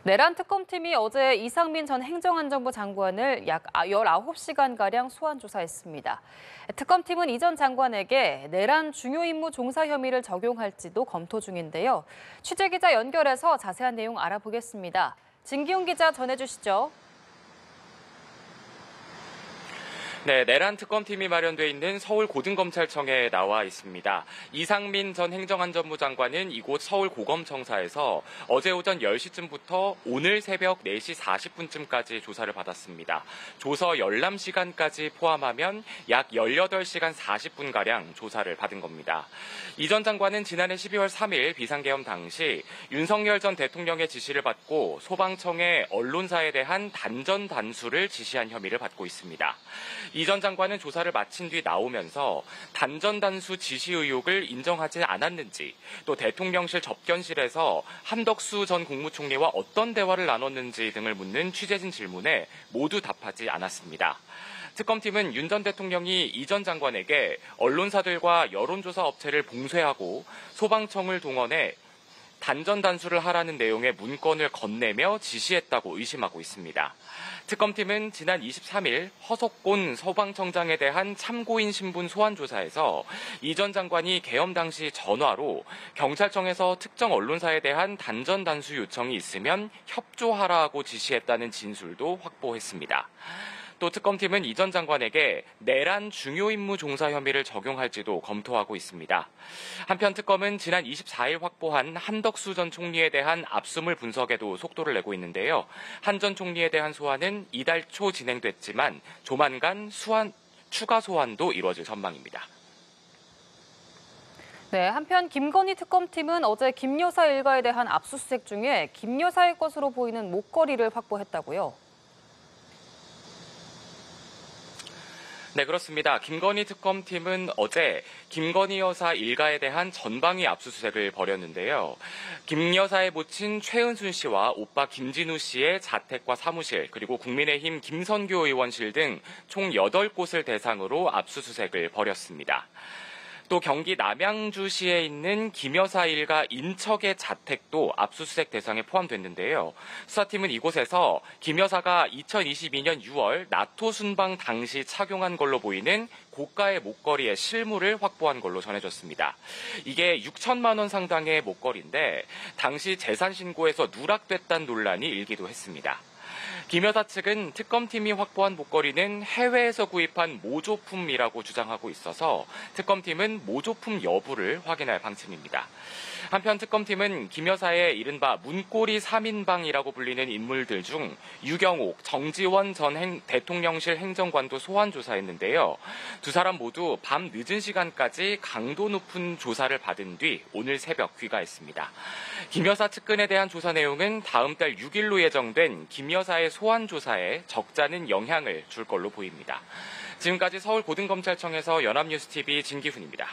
내란 특검팀이 어제 이상민 전 행정안전부 장관을 약 19시간가량 소환 조사했습니다. 특검팀은 이 전 장관에게 내란 중요 임무 종사 혐의를 적용할지도 검토 중인데요. 취재기자 연결해서 자세한 내용 알아보겠습니다. 진기훈 기자 전해주시죠. 네, 내란 특검팀이 마련돼 있는 서울고등검찰청에 나와 있습니다. 이상민 전 행정안전부 장관은 이곳 서울고검청사에서 어제 오전 10시쯤부터 오늘 새벽 4시 40분쯤까지 조사를 받았습니다. 조서 열람 시간까지 포함하면 약 18시간 40분가량 조사를 받은 겁니다. 이 전 장관은 지난해 12월 3일 비상계엄 당시 윤석열 전 대통령의 지시를 받고 소방청에 언론사에 대한 단전 단수를 지시한 혐의를 받고 있습니다. 이 전 장관은 조사를 마친 뒤 나오면서 단전 단수 지시 의혹을 인정하지 않았는지, 또 대통령실 접견실에서 한덕수 전 국무총리와 어떤 대화를 나눴는지 등을 묻는 취재진 질문에 모두 답하지 않았습니다. 특검팀은 윤 전 대통령이 이 전 장관에게 언론사들과 여론조사 업체를 봉쇄하고 소방청을 동원해 단전 단수를 하라는 내용의 문건을 건네며 지시했다고 의심하고 있습니다. 특검팀은 지난 23일 허석곤 소방청장에 대한 참고인 신분 소환 조사에서 이 전 장관이 계엄 당시 전화로 경찰청에서 특정 언론사에 대한 단전 단수 요청이 있으면 협조하라고 지시했다는 진술도 확보했습니다. 또 특검팀은 이 전 장관에게 내란 중요 임무 종사 혐의를 적용할지도 검토하고 있습니다. 한편 특검은 지난 24일 확보한 한덕수 전 총리에 대한 압수물 분석에도 속도를 내고 있는데요. 한 전 총리에 대한 소환은 이달 초 진행됐지만 조만간 추가 소환도 이루어질 전망입니다. 네, 한편 김건희 특검팀은 어제 김 여사 일가에 대한 압수수색 중에 김 여사의 것으로 보이는 목걸이를 확보했다고요. 네, 그렇습니다. 김건희 특검팀은 어제 김건희 여사 일가에 대한 전방위 압수수색을 벌였는데요. 김 여사의 모친 최은순 씨와 오빠 김진우 씨의 자택과 사무실, 그리고 국민의힘 김선교 의원실 등 총 8곳을 대상으로 압수수색을 벌였습니다. 또 경기 남양주시에 있는 김 여사 일가 인척의 자택도 압수수색 대상에 포함됐는데요. 수사팀은 이곳에서 김 여사가 2022년 6월 나토 순방 당시 착용한 걸로 보이는 고가의 목걸이의 실물을 확보한 걸로 전해졌습니다. 이게 6천만 원 상당의 목걸이인데 당시 재산 신고에서 누락됐다는 논란이 일기도 했습니다. 김 여사 측은 특검팀이 확보한 목걸이는 해외에서 구입한 모조품이라고 주장하고 있어서 특검팀은 모조품 여부를 확인할 방침입니다. 한편 특검팀은 김 여사의 이른바 문고리 3인방이라고 불리는 인물들 중 유경옥, 정지원 전 대통령실 행정관도 소환 조사했는데요. 두 사람 모두 밤 늦은 시간까지 강도 높은 조사를 받은 뒤 오늘 새벽 귀가했습니다. 김 여사 측근에 대한 조사 내용은 다음 달 6일로 예정된 김 여사의 소환 조사에 적잖은 영향을 줄 걸로 보입니다. 지금까지 서울고등검찰청에서 연합뉴스TV 진기훈입니다.